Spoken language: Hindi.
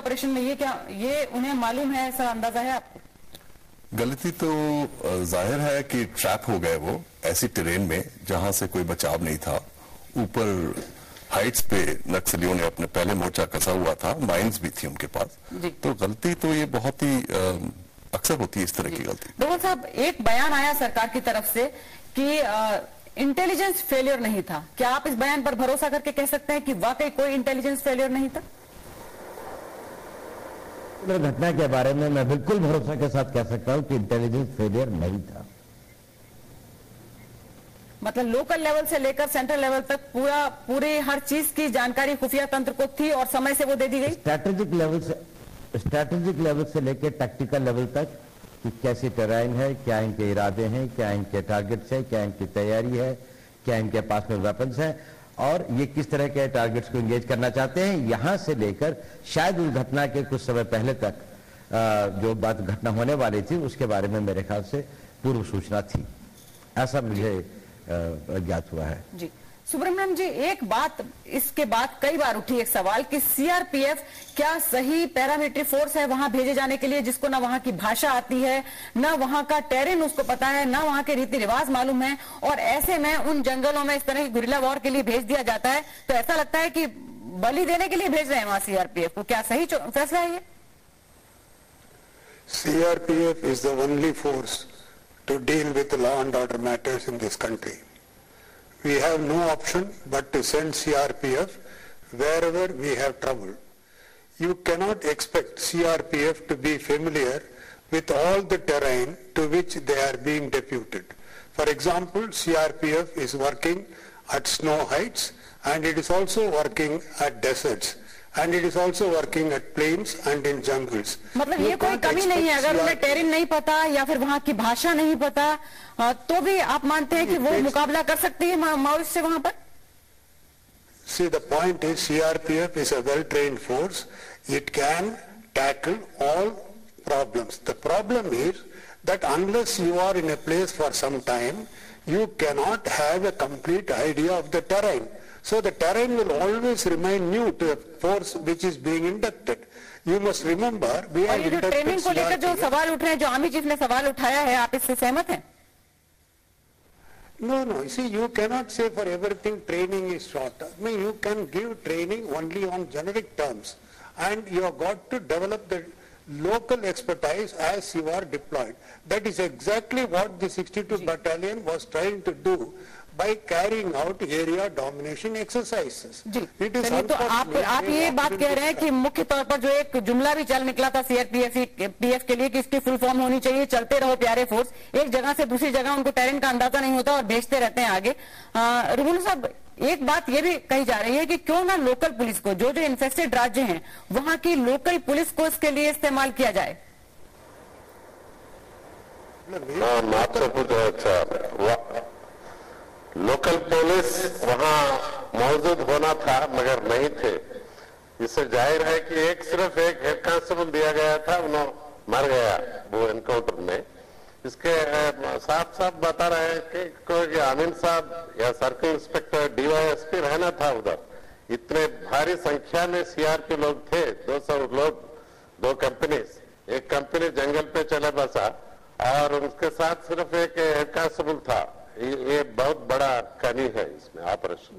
ऑपरेशन में, ये उन्हें मालूम है, ऐसा अंदाजा है आपको? गलती तो जाहिर है कि ट्रैप हो गए वो ऐसी टेरेन में जहां से कोई बचाव नहीं था। ऊपर हाइट्स पे नक्सलियों ने अपने पहले मोर्चा कसा हुआ था, माइंस भी थी उनके पास। तो गलती तो ये बहुत ही अक्सर होती है इस तरह की गलती। डोभाल साहब, एक बयान आया सरकार की तरफ से कि इंटेलिजेंस फेलियर नहीं था। क्या आप इस बयान पर भरोसा करके कह सकते हैं कि वाकई कोई इंटेलिजेंस फेलियर नहीं था? घटना के बारे में मैं बिल्कुल भरोसा के साथ कह सकता हूं कि इंटेलिजेंस फेलियर नहीं था। मतलब लोकल लेवल से लेकर सेंट्रल लेवल तक पूरी हर चीज की जानकारी खुफिया तंत्र को थी और समय से वो दे दी गई। स्ट्रैटेजिक लेवल से लेकर टैक्टिकल लेवल तक कि कैसी टेराइन है, क्या इनके इरादे हैं, क्या इनके टारगेट्स है, क्या इनकी तैयारी है, क्या इनके पास में वेपन्स हैं और ये किस तरह के टारगेट्स को एंगेज करना चाहते हैं, यहां से लेकर शायद उस घटना के कुछ समय पहले तक जो बात घटना होने वाली थी उसके बारे में मेरे ख्याल से पूर्व सूचना थी, ऐसा मुझे ज्ञात हुआ है। जी सुब्रमण्यम जी, एक बात इसके बाद कई बार उठी, एक सवाल कि सीआरपीएफ क्या सही पैरामिलिट्री फोर्स है वहां भेजे जाने के लिए, जिसको ना वहां की भाषा आती है, ना वहां का टेरेन उसको पता है, ना वहां के रीति रिवाज मालूम है, और ऐसे में उन जंगलों में इस तरह की गुरिल्ला वॉर के लिए भेज दिया जाता है। तो ऐसा लगता है कि बलि देने के लिए भेज रहे हैं वहां सीआरपीएफ को। क्या सही फैसला है ये? CRPF is the only force to deal with law and order matters in this country. We have no option but to send CRPF wherever we have trouble. You cannot expect CRPF to be familiar with all the terrain to which they are being deputed. For example, CRPF is working at snow heights and it is also working at deserts and it is also working at plains and in jungles. मतलब ये कोई कमी नहीं है, अगर उन्हें टेरेन नहीं पता या फिर वहाँ की भाषा नहीं पता तो भी आप मानते हैं कि वो मुकाबला कर सकती है माओइस्ट से वहाँ पर? See, the point is CRPF is a well-trained force. It can tackle all problems. The problem is that unless you are in a place for some time, you cannot have a complete idea of the terrain. So the terrain will always remain new to a force which is being inducted. You must remember, we have inducted training को लेकर जो सवाल उठ रहे हैं, जो आर्मी चीफ ने सवाल उठाया है, आप इससे सहमत हैं? No. You see, you cannot say for everything training is short. I mean, you can give training only on generic terms, and you have got to develop the local expertise as you are deployed. That is exactly what the 62 Battalion was trying to do by carrying out area domination exercises. जी, तो आप ये बात कह रहे हैं कि मुख्य तौर पर जो एक जुमला भी चल निकला था सीआरपीएफ के लिए कि इसकी फुल फॉर्म होनी चाहिए चलते रहो प्यारे फोर्स, एक जगह से दूसरी जगह उनको टेरेन का अंदाजा नहीं होता और भेजते रहते हैं आगे। रुबुल साहब, एक बात ये भी कही जा रही है कि क्यों ना लोकल पुलिस को, जो इन्फेस्टेड राज्य हैं वहां की लोकल पुलिस को इसके लिए इस्तेमाल किया जाए। लोकल पुलिस वहां मौजूद होना था मगर नहीं थे। इससे जाहिर है कि सिर्फ एक हेड कांस्टेबल दिया गया था, उन्होंने मर गया वो एनकाउंटर में। इसके साफ साफ बता रहे हैं कि कोई आमिन साहब या सर्कल इंस्पेक्टर डीवाईएसपी रहना था उधर। इतने भारी संख्या में सीआरपी लोग थे, 200 लोग, 2 कंपनी, एक कंपनी जंगल पे चले बसा और उनके साथ सिर्फ एक हेड कांस्टेबल था। ये बहुत बड़ा कमी है इसमें ऑपरेशन।